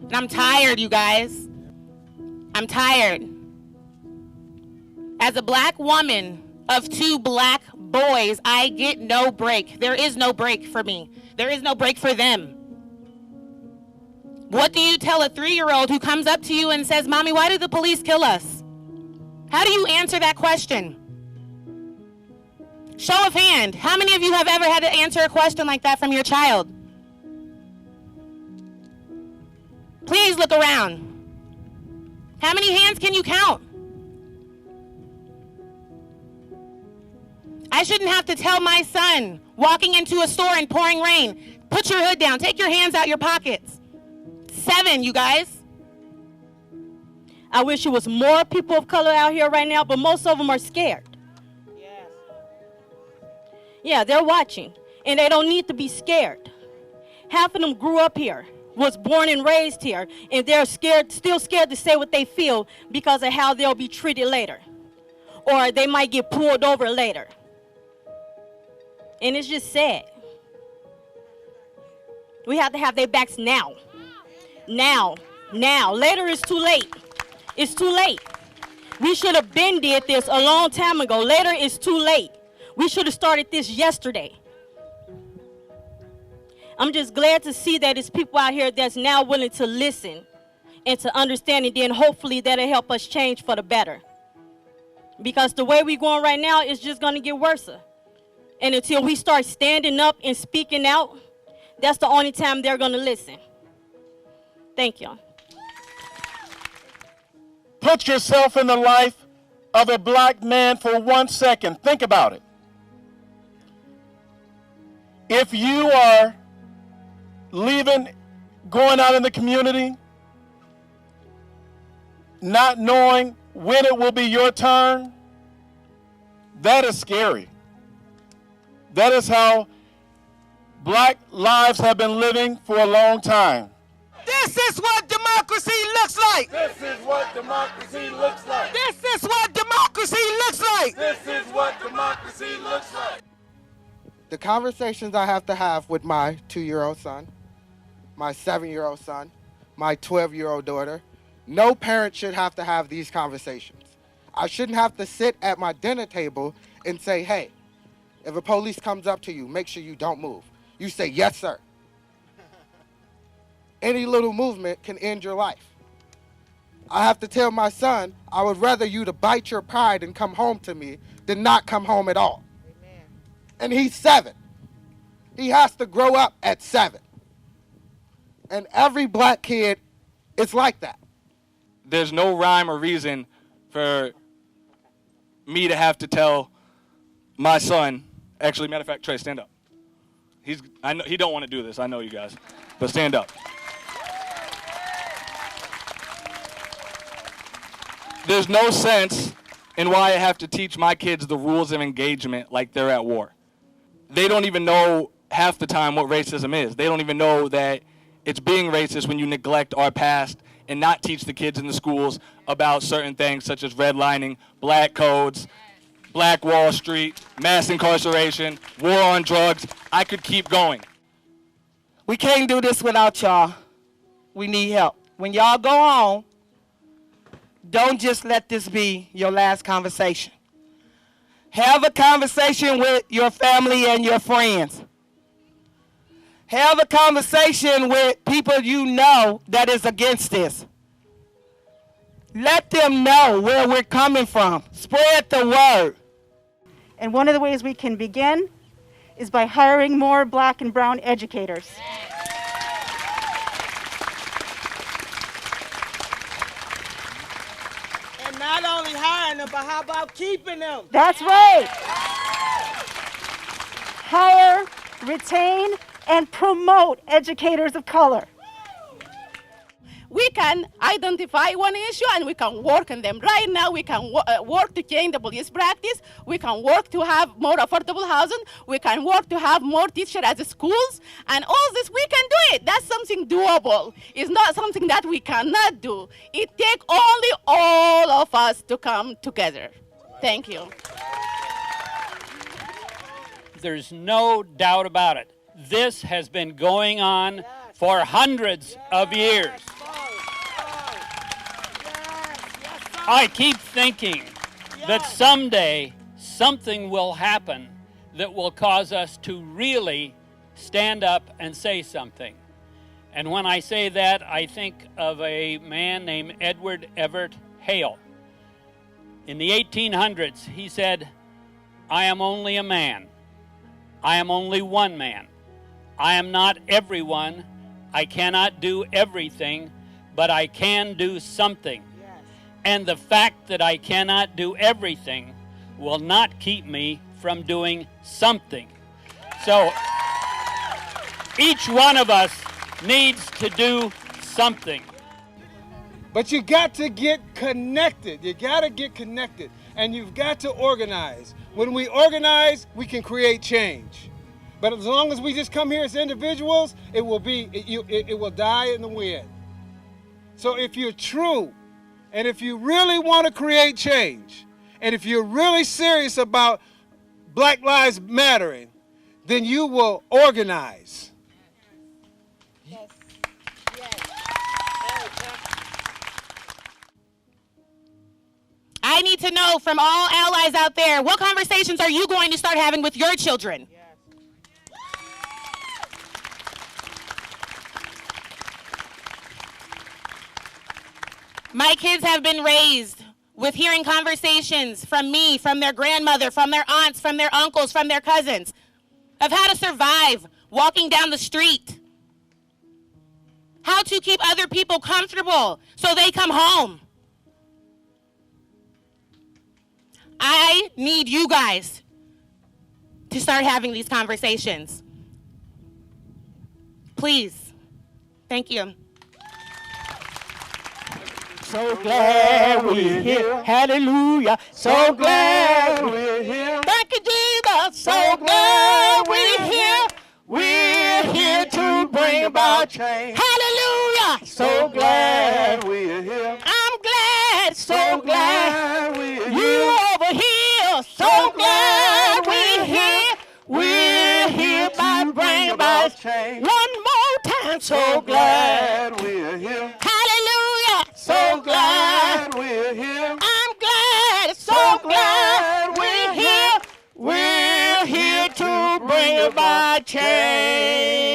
And I'm tired, you guys. I'm tired. As a black woman of 2 black boys, I get no break. There is no break for me. There is no break for them. What do you tell a 3-year-old who comes up to you and says, "Mommy, why did the police kill us?" How do you answer that question? Show of hand. How many of you have ever had to answer a question like that from your child? Please look around. How many hands can you count? I shouldn't have to tell my son walking into a store in pouring rain, put your hood down, take your hands out your pockets. 7, you guys. I wish there was more people of color out here right now, but most of them are scared. Yes. Yeah, they're watching, and they don't need to be scared. Half of them grew up here, was born and raised here, and they're scared, still scared to say what they feel because of how they'll be treated later. Or they might get pulled over later. And it's just sad. We have to have their backs now. Now. Later is too late. It's too late. We should have been did this a long time ago. Later is too late. We should have started this yesterday. I'm just glad to see that there's people out here that's now willing to listen and to understand, and then hopefully that'll help us change for the better. Because the way we're going right now is just going to get worse. And until we start standing up and speaking out, that's the only time they're going to listen. Thank you. Put yourself in the life of a black man for 1 second. Think about it. If you are leaving, going out in the community, not knowing when it will be your turn, that is scary. That is how black lives have been living for a long time. This is what democracy looks like. This is what democracy looks like. This is what democracy looks like. This is what democracy looks like. The conversations I have to have with my 2-year-old son, my 7-year-old son, my 12-year-old daughter, no parent should have to have these conversations. I shouldn't have to sit at my dinner table and say, hey, if a police comes up to you, make sure you don't move. You say, yes, sir. Any little movement can end your life. I have to tell my son, I would rather you to bite your pride and come home to me than not come home at all. Amen. And he's 7. He has to grow up at 7. And every black kid is like that. There's no rhyme or reason for me to have to tell my son, actually, matter of fact, Trey, stand up. I know he don't want to do this, I know you guys, but stand up. There's no sense in why I have to teach my kids the rules of engagement like they're at war. They don't even know half the time what racism is. They don't even know that it's being racist when you neglect our past and not teach the kids in the schools about certain things such as redlining, black codes, Black Wall Street, mass incarceration, war on drugs. I could keep going. We can't do this without y'all. We need help. When y'all go home, don't just let this be your last conversation. Have a conversation with your family and your friends. Have a conversation with people you know that is against this. Let them know where we're coming from. Spread the word. And one of the ways we can begin is by hiring more black and brown educators. And not only hiring them, but how about keeping them? That's right. Hire, retain, and promote educators of color. We can identify one issue and we can work on them. Right now, we can work to change the police practice. We can work to have more affordable housing. We can work to have more teachers at the schools. And all this, we can do it. That's something doable. It's not something that we cannot do. It takes only all of us to come together. Thank you. There's no doubt about it. This has been going on for hundreds of years. I keep thinking that someday something will happen that will cause us to really stand up and say something. And when I say that, I think of a man named Edward Everett Hale. In the 1800s, he said, "I am only a man. I am only one man. I am not everyone. I cannot do everything, but I can do something. And the fact that I cannot do everything will not keep me from doing something." So each one of us needs to do something. But you got to get connected. You got to get connected, and you've got to organize. When we organize, we can create change. But as long as we just come here as individuals, it will die in the wind. So if you're true, and if you really want to create change, and if you're really serious about Black Lives Mattering, then you will organize. Yes. I need to know from all allies out there, what conversations are you going to start having with your children? My kids have been raised with hearing conversations from me, from their grandmother, from their aunts, from their uncles, from their cousins, of how to survive walking down the street, how to keep other people comfortable so they come home. I need you guys to start having these conversations. Please. Thank you. So glad we're here. Hallelujah. So glad we're here. Thank you, Jesus. So glad we're here. We're here to bring about change. Hallelujah. So glad we're here. I'm glad. So glad we're here. You over here. So glad we're here. We're here to bring about change. One more time. So glad we're here. Hallelujah. So glad we're here. I'm glad. So glad we're here. We're here to bring about change.